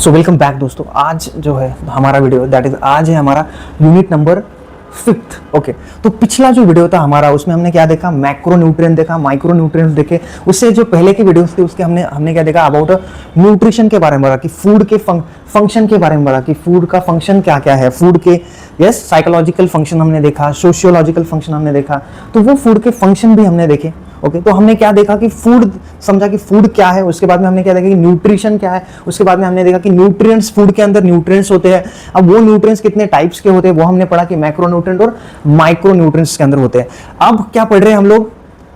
So welcome back दोस्तों। आज जो है हमारा वीडियो दैट इज आज है हमारा यूनिट नंबर 5th। ओके, तो पिछला जो वीडियो था हमारा उसमें हमने क्या देखा, मैक्रो न्यूट्रिएंट देखा, माइक्रो न्यूट्रिएंट्स देखे। उससे जो पहले के वीडियोस थे उसके हमने क्या देखा, अबाउट न्यूट्रिशन के बारे में पढ़ा, कि फूड के फंक्शन के बारे में पढ़ा, कि फूड का फंक्शन क्या क्या है, फूड के यस साइकोलॉजिकल फंक्शन हमने देखा, सोशियोलॉजिकल फंक्शन हमने देखा, तो वो फूड के फंक्शन भी हमने देखे। ओके, तो हमने क्या देखा कि फूड समझा कि फूड क्या है, उसके बाद में हमने क्या देखा कि न्यूट्रिशन क्या है, उसके बाद में हमने देखा कि न्यूट्रिएंट्स, फूड के अंदर न्यूट्रिएंट्स होते हैं। अब वो न्यूट्रिएंट्स कितने टाइप्स के होते हैं वो हमने पढ़ा कि मैक्रो न्यूट्रिएंट और माइक्रो न्यूट्रिएंट्स के अंदर होते हैं। अब क्या पढ़ रहे हैं हम लोग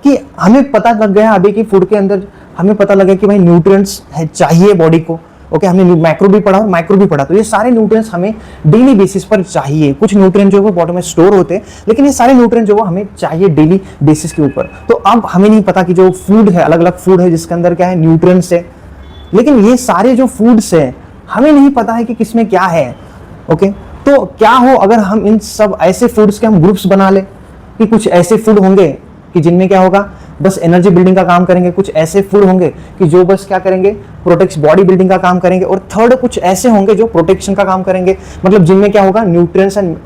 कि हमें पता लग गया अभी कि फूड के अंदर हमें पता लगा कि भाई न्यूट्रिएंट्स है चाहिए बॉडी को। ओके, हमने मैक्रो भी पढ़ा और माइक्रो भी पढ़ा, तो ये सारे न्यूट्रिएंट्स हमें डेली बेसिस पर चाहिए। कुछ न्यूट्रिएंट जो है बॉडी में स्टोर होते हैं, लेकिन ये सारे न्यूट्रिएंट जो है हमें चाहिए डेली बेसिस के ऊपर। तो अब हमें नहीं पता कि जो फूड है, अलग अलग फूड है जिसके अंदर क्या है, न्यूट्रिएंट्स है, लेकिन ये सारे जो फूड्स है हमें नहीं पता है कि किसमें क्या है। ओके, तो क्या हो अगर हम इन सब ऐसे फूड्स के हम ग्रुप्स बना ले, कि कुछ ऐसे फूड होंगे कि जिनमें क्या होगा, बस एनर्जी बिल्डिंग का काम करेंगे, कुछ ऐसे फूड होंगे कि जो बस क्या करेंगे, प्रोटेक्ट बॉडी बिल्डिंग का काम करेंगे, और थर्ड कुछ ऐसे होंगे जो प्रोटेक्शन का काम करेंगे, मतलब जिनमें क्या होगा, nutrients and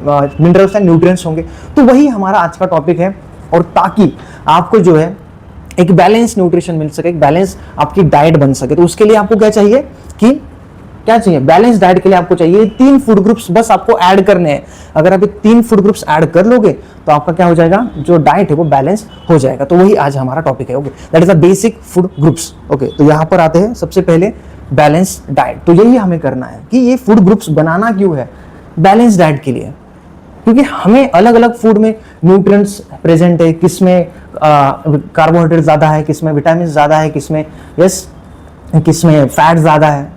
minerals and nutrients होंगे। तो वही हमारा आज का टॉपिक है, और ताकि आपको जो है एक बैलेंस न्यूट्रिशन मिल सके, एक बैलेंस आपकी डाइट बन सके, तो उसके लिए आपको क्या चाहिए कि क्या चाहिए, बैलेंस डाइट के लिए आपको चाहिए 3 फूड ग्रुप्स बस आपको ऐड करने हैं। अगर आप 3 फूड ग्रुप्स ऐड कर लोगे तो आपका क्या हो जाएगा, जो डाइट है वो बैलेंस हो जाएगा। तो वही आज हमारा टॉपिक है। Okay, that is the basic food groups. Okay, तो यहां पर आते हैं सबसे पहले बैलेंस डाइट। तो यही हमें करना है कि ये फूड ग्रुप्स बनाना क्यों है, बैलेंस डाइट के लिए, क्योंकि हमें अलग अलग फूड में न्यूट्रिएंट्स प्रेजेंट है, किसमें कार्बोहाइड्रेट ज्यादा है, किसमें विटामिन ज्यादा है, किसमें किसमें फैट ज्यादा है,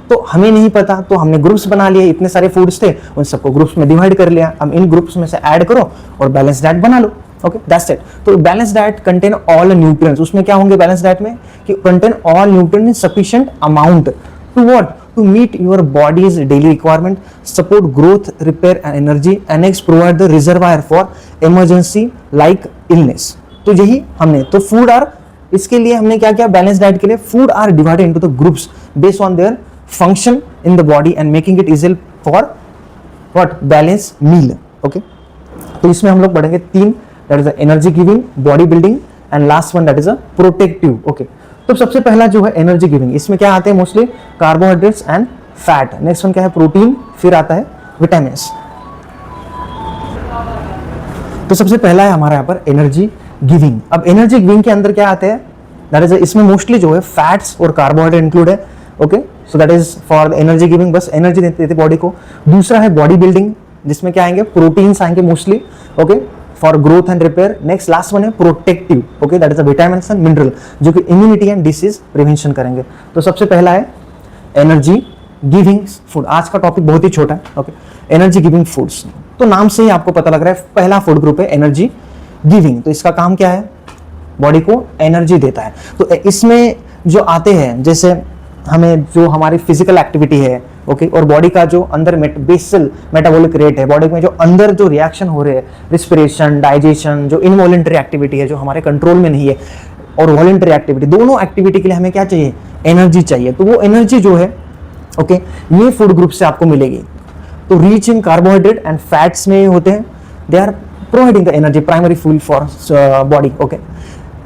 तो हमें नहीं पता। तो हमने ग्रुप्स बना लिए, इतने सारे फूड्स थे उन सबको ग्रुप्स में डिवाइड कर लिया। हम इन ग्रुप्स में से ऐड करो और बैलेंस डाइट बना लो। Okay, that's it. तो balance diet contain all nutrients. उसमें क्या होंगे बैलेंस डाइट में, कि contain all nutrient in sufficient amount to what, to meet your body's daily requirement, support growth, repair and energy, and next provide the reservoir for emergency like illness. तो यही हमने, तो food are, इसके लिए हमने क्या किया, बैलेंस डाइट के लिए food are divided into the groups based on their function in the body and making it easy for what, balanced meal. Okay, तो इसमें हम लोग पढ़ेंगे 3, that is the energy giving, body building and last one that is a protective. Okay, तो सबसे पहला जो है एनर्जी गिविंग, इसमें क्या आते हैं mostly carbohydrates and fat. Next one क्या है, प्रोटीन, फिर आता है विटामिन्स। तो सबसे पहला है हमारा यहाँ पर एनर्जी गिविंग। अब एनर्जी गिविंग के अंदर क्या आते हैं, दैट इज इसमें मोस्टली जो है फैट्स और कार्बोहाइड्रेट इंक्लूड है। Okay, so that is for energy giving, बस एनर्जी देते बॉडी को। दूसरा है बॉडी बिल्डिंग, जिसमें क्या आएंगे, प्रोटीन्स आएंगे mostly, okay, for growth and repair. Next last one है protective, okay, that is the vitamins and mineral, जो कि इम्यूनिटी एंड डिसीज प्रिवेंशन करेंगे। तो सबसे पहला है एनर्जी गिविंग फूड। आज का टॉपिक बहुत ही छोटा है। ओके, एनर्जी गिविंग फूड्स, तो नाम से ही आपको पता लग रहा है पहला फूड ग्रुप है एनर्जी गिविंग। तो इसका काम क्या है, बॉडी को एनर्जी देता है। तो इसमें जो आते हैं, जैसे हमें जो हमारी फिजिकल एक्टिविटी है, ओके, और बॉडी का जो अंदर बेसल मेटाबॉलिक रेट है, बॉडी में जो अंदर जो रिएक्शन हो रहे हैं, रिस्पिरेशन, डाइजेशन, जो इनवॉलेंटरी एक्टिविटी है जो हमारे कंट्रोल में नहीं है, और वॉलेंटरी एक्टिविटी, दोनों एक्टिविटी के लिए हमें क्या चाहिए, एनर्जी चाहिए। तो वो एनर्जी जो है, ओके, ये फूड ग्रुप से आपको मिलेगी। तो rich in carbohydrate and fats में होते हैं, they are providing the energy, primary food for body. Okay,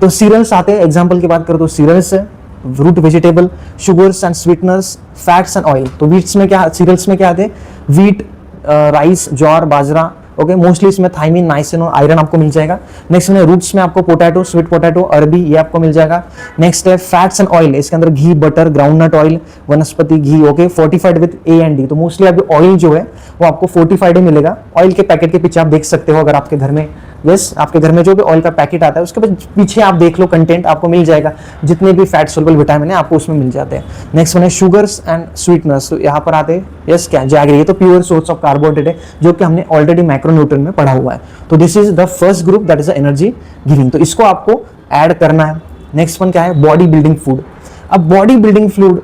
तो सीरियल्स आते हैं, एग्जाम्पल की बात करो तो सीरियल्स है, root vegetable, sugars and sweeteners, fats and oil. तो वीट्स में क्या, सीरियल्स में क्या आते हैं, wheat, rice, jowar, bajra. Okay, mostly इसमें थाइमिन, नाइसिन और आयरन आपको मिल जाएगा। नेक्स्ट में रूट्स में आपको पोटैटो, स्वीट पोटैटो, अरबी, ये आपको मिल जाएगा। नेक्स्ट है फैट्स एंड ऑयल, इसके अंदर घी, butter, groundnut oil, vanaspati ghee, okay, fortified with A and D. तो मोस्टली अभी ऑयल जो है वो आपको फोर्टिफाइड ही मिलेगा। ऑयल के पैकेट के पीछे आप देख सकते हो, अगर आपके घर में, यस, आपके घर में जो भी ऑयल का पैकेट आता है उसके पीछे आप देख लो, कंटेंट आपको मिल जाएगा, जितने भी फैट सोल्युबल विटामिन है आपको उसमें मिल जाते हैं। नेक्स्ट वन है शुगर्स एंड स्वीटनर्स। तो यहाँ पर आते हैं, यस, क्या जैगरी, ये तो प्योर सोर्स ऑफ कार्बोहाइड्रेट है, जो कि हमने ऑलरेडी मैक्रोन्यूट्रिएंट में पढ़ा हुआ है। तो this is the first group, that is the energy giving. तो इसको आपको ऐड करना है। नेक्स्ट वन क्या है, बॉडी बिल्डिंग फूड। अब बॉडी बिल्डिंग फूड,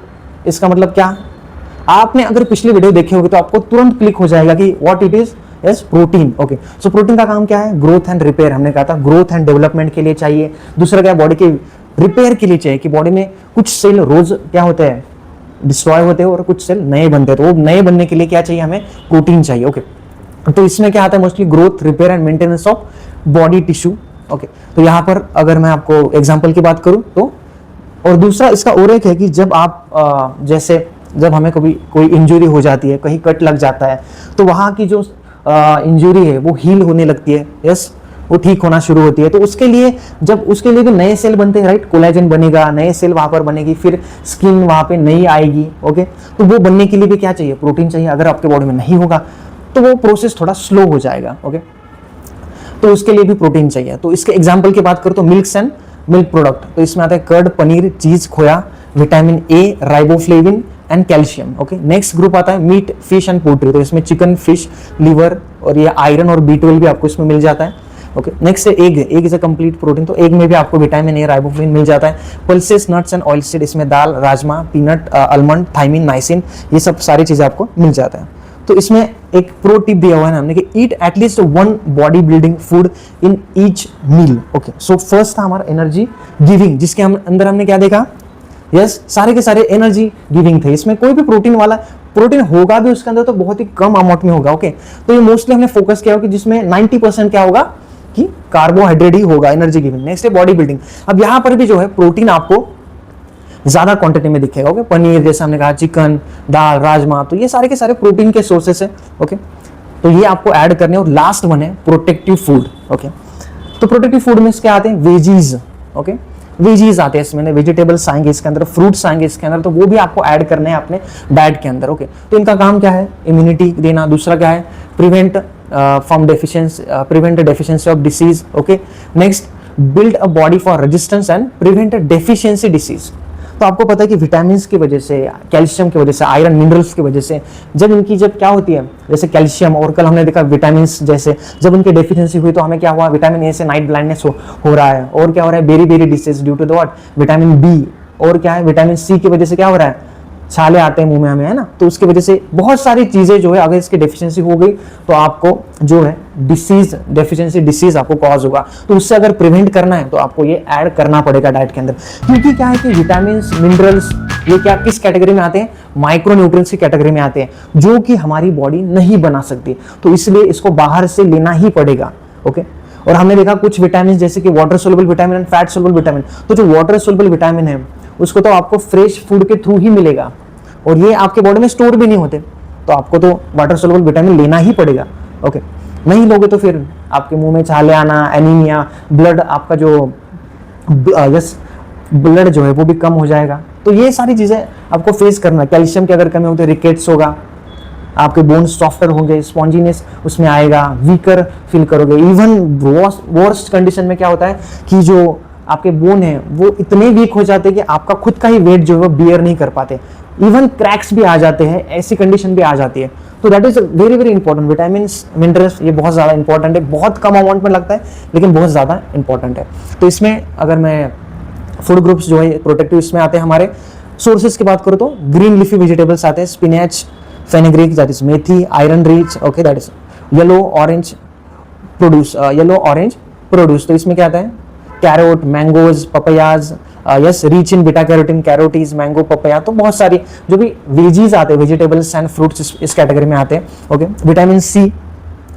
इसका मतलब क्या, आपने अगर पिछले वीडियो देखे होंगे तो आपको तुरंत क्लिक हो जाएगा कि what it is, yes, protein. Okay, so protein का काम क्या है, ग्रोथ एंड रिपेयर। हमने कहा था ग्रोथ एंड डेवलपमेंट के लिए चाहिए। दूसरा क्या है, बॉडी के रिपेयर के लिए चाहिए, कि बॉडी में कुछ सेल रोज क्या होते हैं, डिस्ट्रॉय होते हैं और कुछ सेल नए बनते हैं। तो वो नए बनने के लिए क्या चाहिए, हमें प्रोटीन चाहिए। ओके, तो इसमें क्या आता है, mostly growth, repair and maintenance of body tissue. Okay, तो यहाँ पर अगर मैं आपको एग्जांपल की बात करूँ तो, और दूसरा इसका और एक है कि जब आप जैसे जब हमें कभी कोई इंजरी हो जाती है, कहीं कट लग जाता है, तो वहाँ की जो इंजरी है वो हील होने लगती है, यस, वो ठीक होना शुरू होती है। तो उसके लिए जब उसके लिए भी नए सेल बनते हैं, राइट, कोलेजन बनेगा, नए सेल वहां पर बनेगी, फिर स्किन वहां पे नई आएगी। ओके, तो वो बनने के लिए भी क्या चाहिए, प्रोटीन चाहिए। अगर आपके बॉडी में नहीं होगा तो वो प्रोसेस थोड़ा स्लो हो जाएगा। ओके, तो उसके लिए भी प्रोटीन चाहिए। तो इसके एग्जाम्पल की बात करूँ तो मिल्क एंड मिल्क प्रोडक्ट, तो इसमें आता है कर्ड, पनीर, चीज, खोया, vitamin A, riboflavin and calcium. Okay, next group आता है मीट, फिश एंड पोल्ट्री, तो इसमें चिकन, फिश, लिवर और ये आयरन और B12 भी आपको इसमें मिल जाता है। ओके, नेक्स्ट है egg, egg is a complete protein, तो एग में भी आपको विटामिन ए, राइबोफ्लेविन मिल जाता है। Pulses, nuts and oil seed, इसमें दाल, राजमा, पीनट, आलमंड, थाइमिन, नाइसिन, ये सब सारी चीजें आपको मिल जाता है। तो इसमें एक प्रो टिप दिया हुआ है हमने कि eat at least 1 body building food in each meal. Okay, so first था हमारा एनर्जी गिविंग, जिसके अंदर हमने क्या देखा, यस, सारे के सारे एनर्जी गिविंग थे। इसमें कोई भी प्रोटीन वाला, प्रोटीन होगा भी उसके अंदर तो बहुत ही कम अमाउंट में होगा। ओके, तो ये मोस्टली हमने फोकस किया कि जिसमें 90% क्या होगा कि कार्बोहाइड्रेट ही होगा एनर्जी गिविंग। नेक्स्ट है बॉडी बिल्डिंग। अब यहां पर भी जो है प्रोटीन आपको ज्यादा क्वांटिटी में दिखेगा। ओके, पनीर जैसे हमने कहा, चिकन, दाल, राजमा, तो ये सारे के सारे प्रोटीन के सोर्सेस है। ओके, तो ये आपको ऐड करने। और लास्ट वन है प्रोटेक्टिव फूड। ओके, तो प्रोटेक्टिव फूड में क्या आते हैं, वेजीज। ओके, वेजीज आते हैं इसमें, वेजिटेबल्स आएंगे इसके अंदर, फ्रूट्स आएंगे इसके अंदर, तो वो भी आपको ऐड करने हैं अपने डाइट के अंदर। ओके, तो इनका काम क्या है, इम्यूनिटी देना। दूसरा क्या है, prevent from deficiency, prevent deficiency of disease. Okay, next build a body for resistance and prevent deficiency disease. तो आपको पता है कि विटामिन्स की वजह से, कैल्शियम की वजह से, आयरन मिनरल्स की वजह से, जब इनकी जब क्या होती है, जैसे कैल्शियम, और कल हमने देखा विटामिन्स जैसे जब उनकी डेफिशिएंसी हुई तो हमें क्या हुआ, विटामिन ए से नाइट ब्लाइंडनेस हो रहा है। और क्या हो रहा है, beriberi disease due to the what, vitamin B. और क्या है, विटामिन सी की वजह से क्या हो रहा है, छाले आते हैं मुंह में हमें, है ना। तो उसकी वजह से बहुत सारी चीजें जो है, अगर इसकी डेफिशिएंसी हो गई तो आपको जो है डिसीज, डेफिशिएंसी डिसीज आपको कॉज होगा। तो उससे अगर प्रिवेंट करना है तो आपको ये ऐड करना पड़ेगा डाइट के अंदर। क्योंकि क्या है कि विटामिन्स, मिनरल्स, ये क्या किस कैटेगरी में आते हैं, माइक्रोन्यूट्रिएंट्स की कैटेगरी में आते हैं, जो कि हमारी बॉडी नहीं बना सकती। तो इसलिए इसको बाहर से लेना ही पड़ेगा। ओके, और हमने देखा कुछ विटामिन जैसे कि water soluble vitamin and fat soluble vitamin, तो जो वाटर सोल्युबल विटामिन है उसको तो आपको फ्रेश फूड के थ्रू ही मिलेगा, और ये आपके बॉडी में स्टोर भी नहीं होते, तो आपको तो वाटर सोल्युबल विटामिन लेना ही पड़ेगा। ओके, नहीं लोगे तो फिर आपके मुंह में छाले आना, एनीमिया, ब्लड, आपका जो यस ब्लड जो है वो भी कम हो जाएगा। तो ये सारी चीजें आपको फेस करना है। कैल्शियम की अगर कमी हो तो रिकेट्स होगा, आपके बोन्स सॉफ्टर होंगे, स्पॉन्जीनेस उसमें आएगा, वीकर फील करोगे। इवन वर्स्ट कंडीशन में क्या होता है कि जो आपके बोन है वो इतने वीक हो जाते हैं कि आपका खुद का ही वेट जो है वो बियर नहीं कर पाते, इवन क्रैक्स भी आ जाते हैं, ऐसी कंडीशन भी आ जाती है। तो that is very very important. Vitamins, minerals, ये बहुत ज़्यादा इंपॉर्टेंट है, बहुत कम अमाउंट में लगता है लेकिन बहुत ज़्यादा इंपॉर्टेंट है। तो इसमें अगर मैं फूड ग्रुप्स जो है प्रोटेक्टिव, इसमें आते हैं हमारे सोर्सेज की बात करूँ तो ग्रीन लीफी वेजिटेबल्स आते हैं, spinach, fenugreek, that is methi, iron rich, okay, that is yellow orange produce, yellow orange produce. तो इसमें क्या आता है, carrot, mangoes, papayas, yes, rich in beta carotene, carrots, mango, papaya. तो बहुत सारी जो भी वेजीज आते हैं, वेजिटेबल्स एंड फ्रूट्स इस कैटेगरी में आते हैं। Okay, vitamin C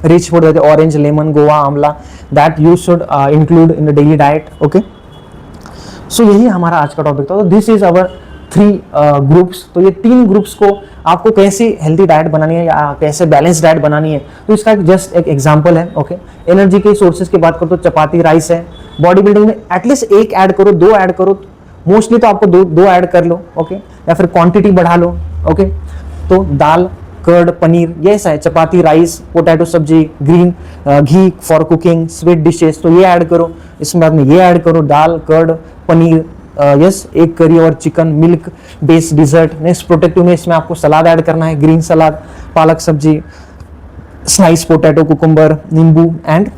rich food रहते हैं, orange, lemon, guava, amla, that you should include in the daily diet. Okay, सो यही हमारा आज का टॉपिक था। तो दिस इज अवर 3 ग्रुप्स। तो ये 3 ग्रुप्स को आपको कैसे हेल्थी डाइट बनानी है या कैसे बैलेंस डाइट बनानी है, तो इसका जस्ट एक एग्जांपल है। ओके, एनर्जी के सोर्सेज की बात करो तो चपाती, राइस है। बॉडी बिल्डिंग में एटलीस्ट 1 ऐड करो, 2 ऐड करो, मोस्टली तो आपको 2 ऐड कर लो। ओके, या फिर क्वांटिटी बढ़ा लो। ओके, तो दाल, कर्ड, पनीर, ये ऐसा है, चपाती, राइस, पोटैटो सब्जी, green ghee for cooking, sweet dishes, तो ये ऐड करो। इसमें बाद में ये ऐड करो, दाल, कर्ड, पनीर, यस, एक करी और chicken, milk based dessert. Next protective में इसमें आपको सलाद ऐड करना है, ग्रीन सलाद, पालक सब्जी, स्लाइस पोटैटो, कुकुम्बर, नींबू एंड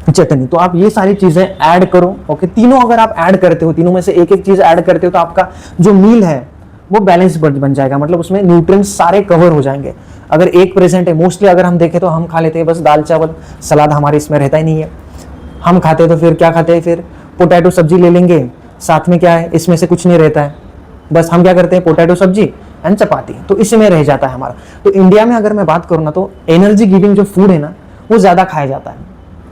चटनी। तो आप ये सारी चीजें ऐड करो। ओके, तीनों अगर आप ऐड करते हो, तीनों में से एक एक चीज ऐड करते हो, तो आपका जो मील है वो बैलेंस बन जाएगा, मतलब उसमें न्यूट्रिएंट्स सारे कवर हो जाएंगे। अगर एक प्रेजेंट है, मोस्टली अगर हम देखें तो हम खा लेते हैं बस दाल चावल, सलाद हमारे इसमें रहता ही नहीं है। हम खाते हैं तो फिर क्या खाते हैं, फिर पोटैटो सब्जी ले लेंगे, साथ में क्या है, इसमें से कुछ नहीं रहता है, बस हम क्या करते हैं, पोटैटो सब्जी एंड चपाती, तो इसी में रह जाता है हमारा। तो इंडिया में अगर मैं बात करूँ ना तो एनर्जी गिविंग जो फूड है ना वो ज़्यादा खाया जाता है।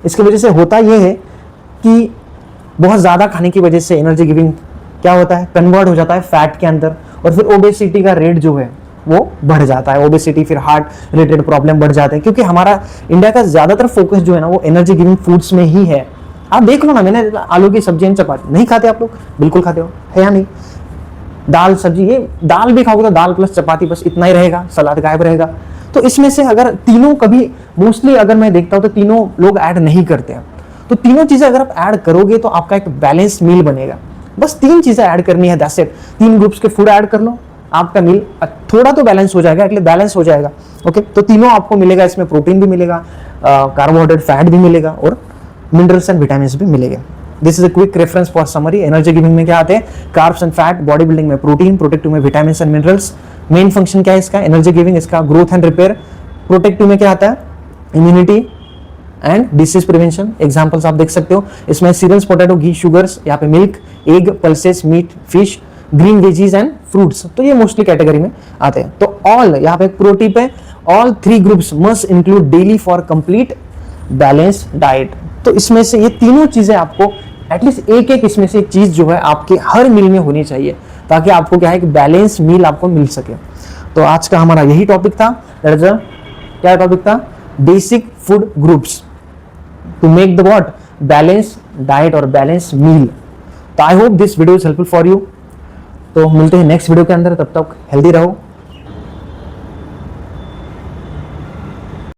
इसकी वजह से होता ये है कि बहुत ज़्यादा खाने की वजह से एनर्जी गिविंग क्या होता है, कन्वर्ट हो जाता है फैट के अंदर, और फिर ओबेसिटी का रेट जो है वो बढ़ जाता है। ओबेसिटी, फिर हार्ट रिलेटेड प्रॉब्लम बढ़ जाते हैं, क्योंकि हमारा इंडिया का ज़्यादातर फोकस जो है ना वो एनर्जी गिविंग फूड्स में ही है। आप देख लो ना, मैंने आलू की सब्जी एंड चपाती नहीं खाते आप लोग? बिल्कुल खाते हो, है या नहीं? दाल सब्जी, ये दाल भी खाओगे तो दाल प्लस चपाती बस इतना ही रहेगा, सलाद गायब रहेगा। तो इसमें से अगर तीनों कभी, मोस्टली अगर मैं देखता हूँ तो तीनों लोग ऐड नहीं करते हैं। तो तीनों चीजें अगर आप ऐड करोगे तो आपका एक बैलेंस मील बनेगा। बस 3 चीजें ऐड करनी है, दैट्स इट। 3 ग्रुप्स के फूड ऐड कर लो, आपका मील थोड़ा तो बैलेंस हो जाएगा, एटलीस्ट बैलेंस हो जाएगा। ओके, तो तीनों आपको मिलेगा, इसमें प्रोटीन भी मिलेगा, कार्बोहाइड्रेट फैट भी मिलेगा, और मिनरल्स एंड विटामिन भी मिलेंगे। This is a quick reference for summary. Energy giving में क्या आते हैं? Carbs and fat, body building में प्रोटीन, प्रोटेक्टिव में vitamin and minerals. Main function क्या है इसका? एनर्जी गिविंग, इसका ग्रोथ एंड रिपेयर। प्रोटेक्टिव में क्या आता है? Immunity and disease prevention. Examples आप देख सकते हो इसमें, सीरियल्स, पोटैटो, घी, शुगर्स, यहाँ पे milk, egg, pulses, meat, fish, green veggies and fruits, तो ये मोस्टली कैटेगरी में आते हैं। तो ऑल, यहाँ पे प्रोटीन पे all 3 groups must include daily for complete balance diet. तो इसमें से ये तीनों चीजें आपको एटलीस्ट एक इसमें से एक चीज जो है आपके हर मील में होनी चाहिए, ताकि आपको क्या है कि बैलेंस मील आपको मिल सके। तो आज का हमारा यही टॉपिक था। क्या टॉपिक था? Basic food groups to make the what, balance diet और बैलेंस मील। तो I hope this video is helpful for you. तो मिलते हैं नेक्स्ट वीडियो के अंदर, तब तक हेल्दी रहो।